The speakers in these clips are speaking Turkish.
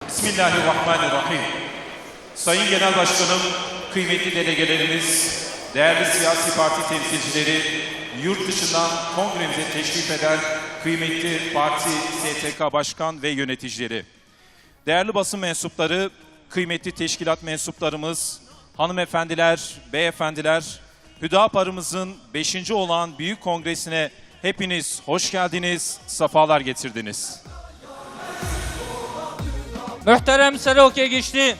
Bismillahirrahmanirrahim. Sayın Genel Başkanım, kıymetli delegelerimiz, değerli siyasi parti temsilcileri, yurt dışından kongremize teşrif eden kıymetli parti STK Başkan ve yöneticileri, değerli basın mensupları, kıymetli teşkilat mensuplarımız, hanımefendiler, beyefendiler, Hüdapar'ımızın 5. olan Büyük Kongresi'ne hepiniz hoş geldiniz, sefalar getirdiniz. Muhterem Serok-i Gişti,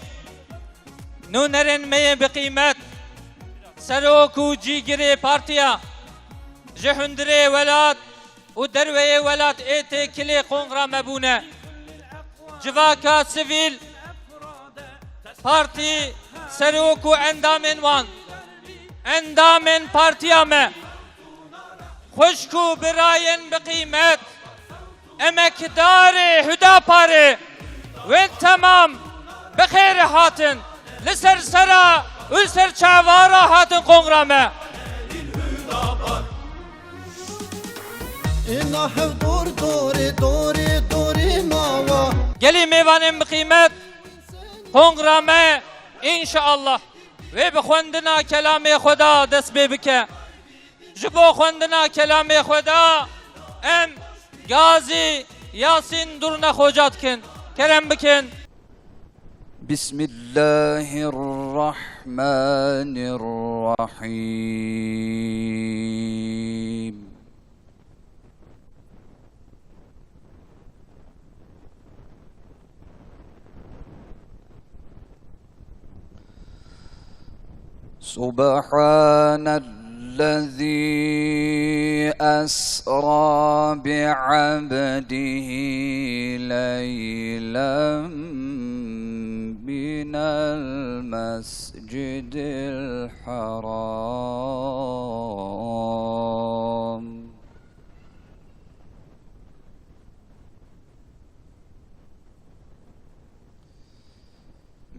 nûnerin meye bi kıymet, Serok-u Cigiri Partiya, Jehundire Velat, u derveye velat ete kili kongra mebune, Civaka Sivil, Parti Serok-u Endamin Van, Endamin Partiya me, Xoşku birayen bi kıymet, Emekdari Hüdapar'ı, ve tamam bixeyr hatın liser sera ülser çavara hatın kongrame geli mevanin kıymet kongrame inşallah ve bi xwendina kelamê Xweda dest pê bike ji bo xwendina kelamê Xweda em Gazi Yasin Durna Xoca dikin. Kerem bikin. Bismillahirrahmanirrahim. Subhanellezî أسرى بعبده ليلا من المسجد الحرام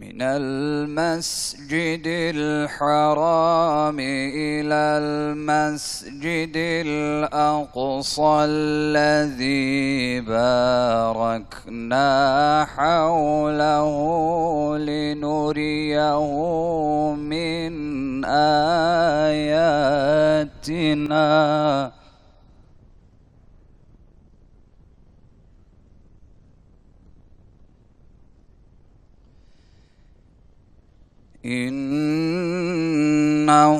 من المسجد الحرام إلى المسجد الأقصى الذي باركنا حوله لنريه من آياتنا إنه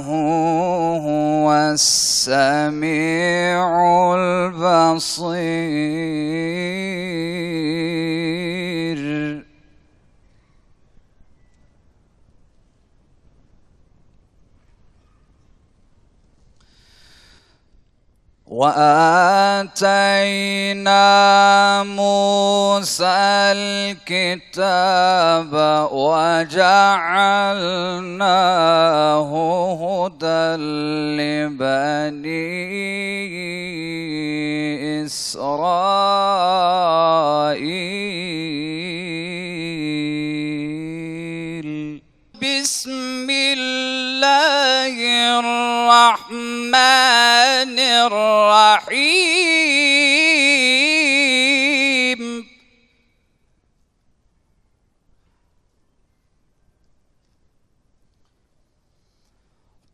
هو السميع البصير وآتينا موسى الكتاب وجعلناه هدى لبني إسرائيل بسم الله الرحمن الرحيم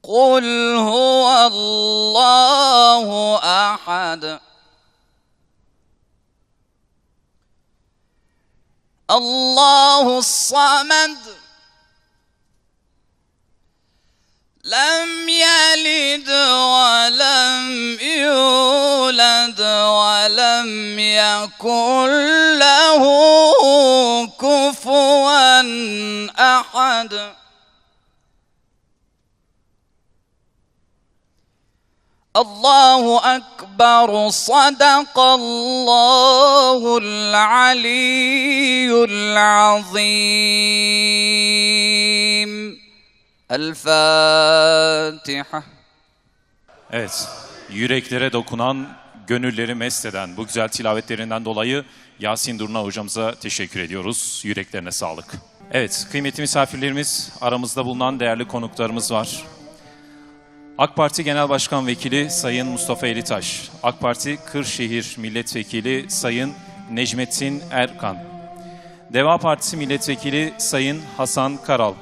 قل هو الله أحد الله الصمد لم يلد ولم يولد ولم يكن له كفوا أحد الله أكبر صدق الله العلي العظيم El-Fatiha. Evet, yüreklere dokunan, gönülleri mest eden bu güzel tilavetlerinden dolayı Yasin Durna hocamıza teşekkür ediyoruz. Yüreklerine sağlık. Evet, kıymetli misafirlerimiz, aramızda bulunan değerli konuklarımız var. AK Parti Genel Başkan Vekili Sayın Mustafa Elitaş, AK Parti Kırşehir Milletvekili Sayın Necmettin Erkan, Deva Partisi Milletvekili Sayın Hasan Karal.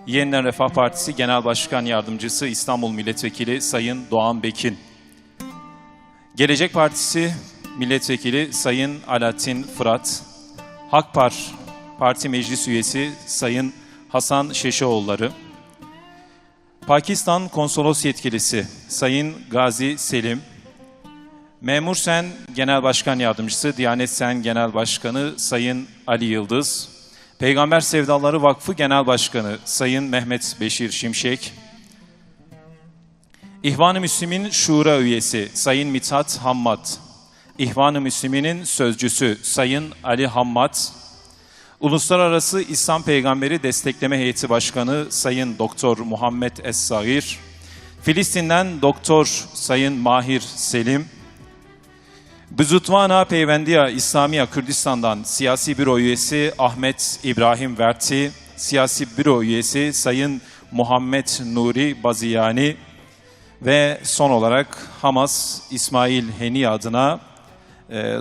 Yeniden Refah Partisi Genel Başkan Yardımcısı İstanbul Milletvekili Sayın Doğan Bekin. Gelecek Partisi Milletvekili Sayın Alaaddin Fırat. Hakpar Parti Meclis Üyesi Sayın Hasan Şeşeoğulları. Pakistan Konsolos Yetkilisi Sayın Gazi Selim. Memur Sen Genel Başkan Yardımcısı, Diyanet Sen Genel Başkanı Sayın Ali Yıldız. Peygamber Sevdaları Vakfı Genel Başkanı Sayın Mehmet Beşir Şimşek. İhvan-ı Müslümin Şura Üyesi Sayın Mithat Hammad. İhvan-ı Müslümin'in sözcüsü Sayın Ali Hammad. Uluslararası İslam Peygamberi Destekleme Heyeti Başkanı Sayın Doktor Muhammed Es-Sagir. Filistin'den Doktor Sayın Mahir Selim. Büzutvana Peyvendiya İslamiya Kürdistan'dan Siyasi Büro Üyesi Ahmet İbrahim Verti, Siyasi Büro Üyesi Sayın Muhammed Nuri Baziyani ve son olarak Hamas İsmail Heni adına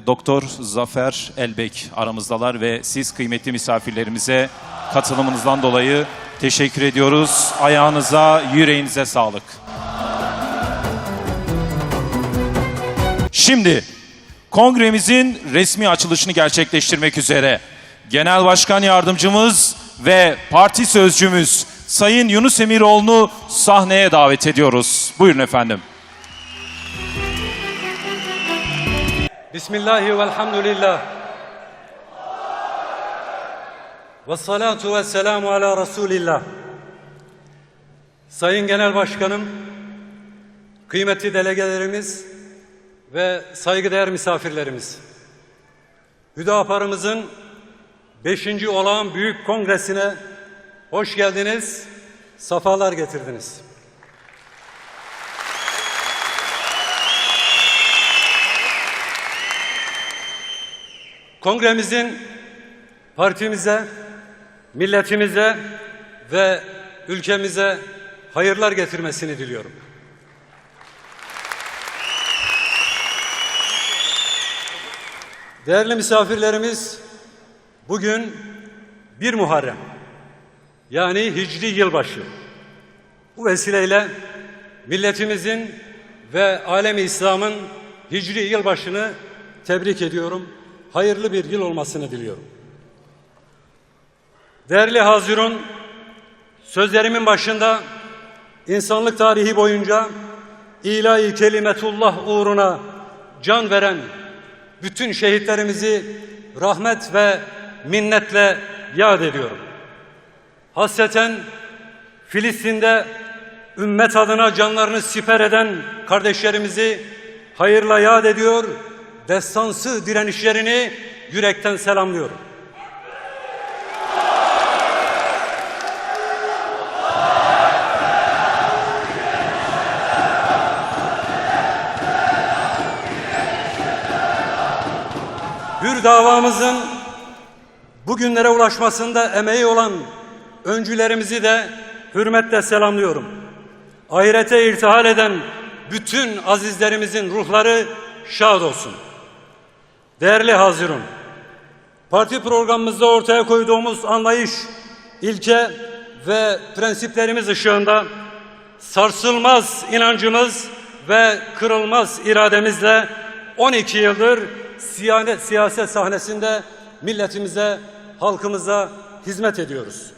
Doktor Zafer Elbek aramızdalar ve siz kıymetli misafirlerimize katılımınızdan dolayı teşekkür ediyoruz. Ayağınıza, yüreğinize sağlık. Şimdi kongremizin resmi açılışını gerçekleştirmek üzere Genel Başkan Yardımcımız ve Parti Sözcümüz Sayın Yunus Emiroğlu'nu sahneye davet ediyoruz. Buyurun efendim. Bismillahi velhamdülillah. Ve salatu ve selamu ala Resulillah. Sayın Genel Başkanım, kıymetli delegelerimiz ve saygıdeğer misafirlerimiz. Hüdapar'ımızın 5. Olağan Büyük Kongresi'ne hoş geldiniz, safalar getirdiniz. Kongremizin partimize, milletimize ve ülkemize hayırlar getirmesini diliyorum. Değerli misafirlerimiz, bugün 1 Muharrem, yani Hicri yılbaşı. Bu vesileyle milletimizin ve alemi İslam'ın Hicri yılbaşını tebrik ediyorum. Hayırlı bir yıl olmasını diliyorum. Değerli hazirun, sözlerimin başında insanlık tarihi boyunca ilahi kelimetullah uğruna can veren bütün şehitlerimizi rahmet ve minnetle yad ediyorum. Hasreten Filistin'de ümmet adına canlarını siper eden kardeşlerimizi hayırla yad ediyor, destansı direnişlerini yürekten selamlıyorum. Hür davamızın bugünlere ulaşmasında emeği olan öncülerimizi de hürmetle selamlıyorum. Ahirete irtihal eden bütün azizlerimizin ruhları şad olsun. Değerli hazirun, parti programımızda ortaya koyduğumuz anlayış, ilke ve prensiplerimiz ışığında sarsılmaz inancımız ve kırılmaz irademizle 12 yıldır siyaset sahnesinde milletimize, halkımıza hizmet ediyoruz.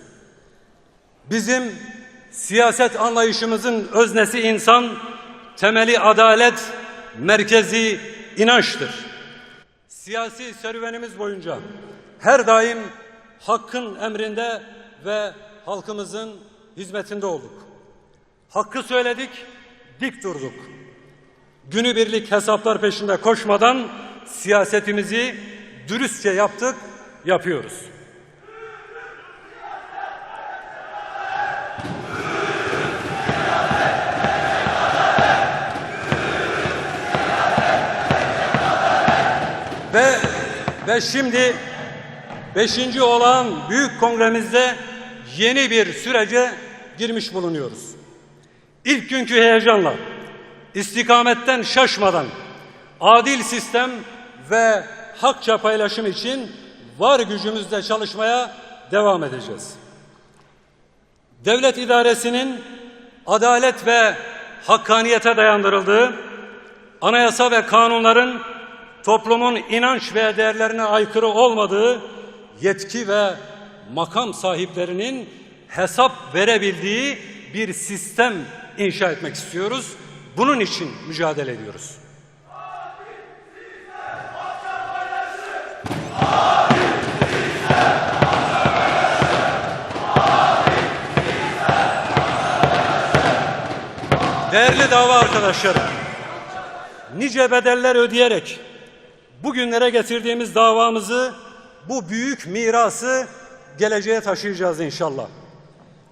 Bizim siyaset anlayışımızın öznesi insan, temeli adalet, merkezi inançtır. Siyasi serüvenimiz boyunca her daim hakkın emrinde ve halkımızın hizmetinde olduk. Hakkı söyledik, dik durduk. Günübirlik hesaplar peşinde koşmadan siyasetimizi dürüstçe yaptık, yapıyoruz. Ve şimdi 5. olağan büyük kongremizde yeni bir sürece girmiş bulunuyoruz. İlk günkü heyecanla, istikametten şaşmadan, adil sistem ve hakça paylaşım için var gücümüzle çalışmaya devam edeceğiz. Devlet idaresinin adalet ve hakkaniyete dayandırıldığı, anayasa ve kanunların toplumun inanç ve değerlerine aykırı olmadığı, yetki ve makam sahiplerinin hesap verebildiği bir sistem inşa etmek istiyoruz. Bunun için mücadele ediyoruz. Değerli dava arkadaşlarım, nice bedeller ödeyerek bugünlere getirdiğimiz davamızı, bu büyük mirası geleceğe taşıyacağız inşallah.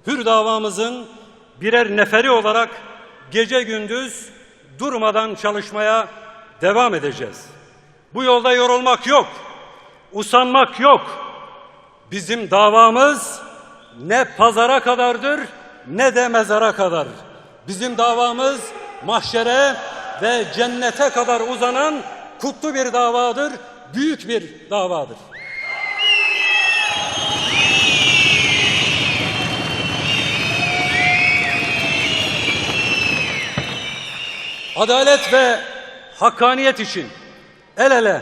Hür davamızın birer neferi olarak gece gündüz durmadan çalışmaya devam edeceğiz. Bu yolda yorulmak yok, usanmak yok. Bizim davamız ne pazara kadardır ne de mezara kadar. Bizim davamız mahşere ve cennete kadar uzanan kutlu bir davadır, büyük bir davadır. Adalet ve hakkaniyet için el ele,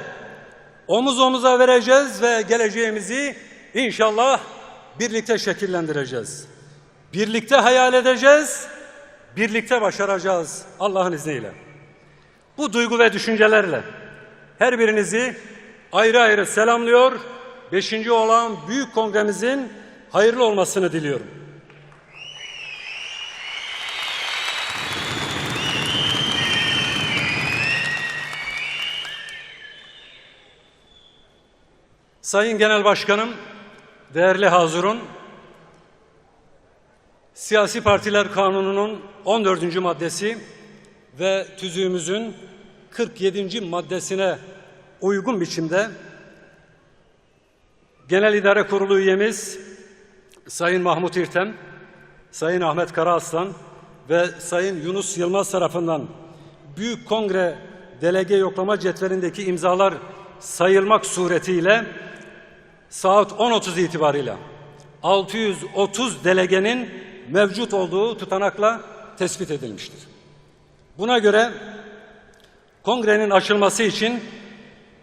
omuz omuza vereceğiz ve geleceğimizi inşallah birlikte şekillendireceğiz. Birlikte hayal edeceğiz, birlikte başaracağız Allah'ın izniyle. Bu duygu ve düşüncelerle her birinizi ayrı ayrı selamlıyor, 5. olan Büyük Kongremizin hayırlı olmasını diliyorum. Sayın Genel Başkanım, değerli hazırun, Siyasi Partiler Kanunu'nun 14. maddesi ve tüzüğümüzün 47. maddesine uygun biçimde Genel İdare Kurulu üyemiz Sayın Mahmut İrtem, Sayın Ahmet Karaaslan ve Sayın Yunus Yılmaz tarafından Büyük Kongre delege yoklama cetvelindeki imzalar sayılmak suretiyle saat 10.30 itibarıyla 630 delegenin mevcut olduğu tutanakla tespit edilmiştir. Buna göre kongrenin açılması için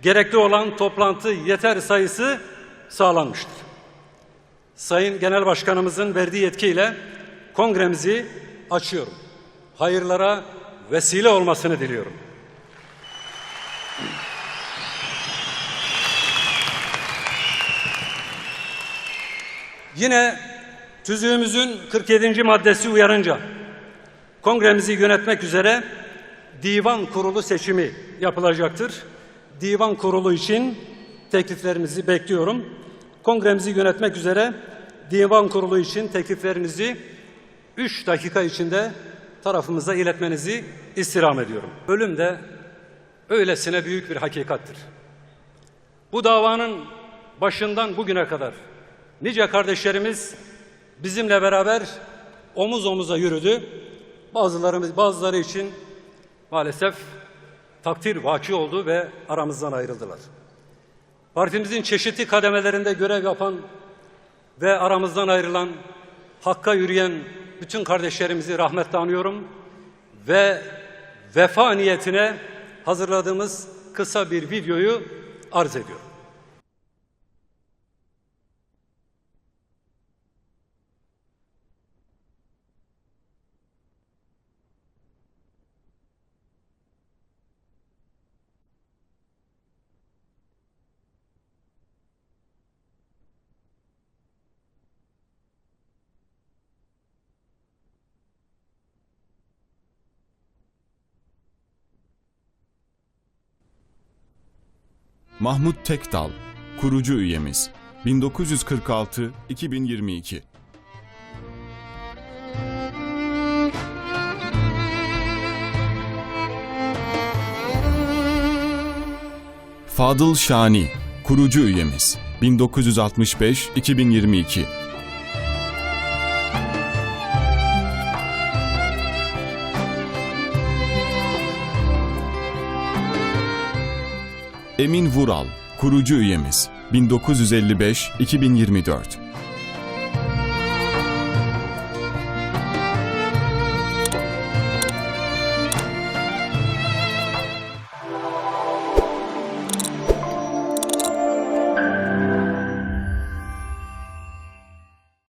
gerekli olan toplantı yeter sayısı sağlanmıştır. Sayın Genel Başkanımızın verdiği yetkiyle kongremizi açıyorum. Hayırlara vesile olmasını diliyorum. Yine tüzüğümüzün 47. maddesi uyarınca kongremizi yönetmek üzere divan kurulu seçimi yapılacaktır. Divan kurulu için tekliflerinizi bekliyorum. Kongremizi yönetmek üzere divan kurulu için tekliflerinizi 3 dakika içinde tarafımıza iletmenizi istirham ediyorum. Ölüm de öylesine büyük bir hakikattir. Bu davanın başından bugüne kadar nice kardeşlerimiz bizimle beraber omuz omuza yürüdü. Bazıları için maalesef takdir vaki oldu ve aramızdan ayrıldılar. Partimizin çeşitli kademelerinde görev yapan ve aramızdan ayrılan, hakka yürüyen bütün kardeşlerimizi rahmetle anıyorum ve vefa niyetine hazırladığımız kısa bir videoyu arz ediyorum. Mahmut Tekdal, kurucu üyemiz, 1946-2022. Fadıl Şani, kurucu üyemiz, 1965-2022. Emin Vural, kurucu üyemiz, 1955-2024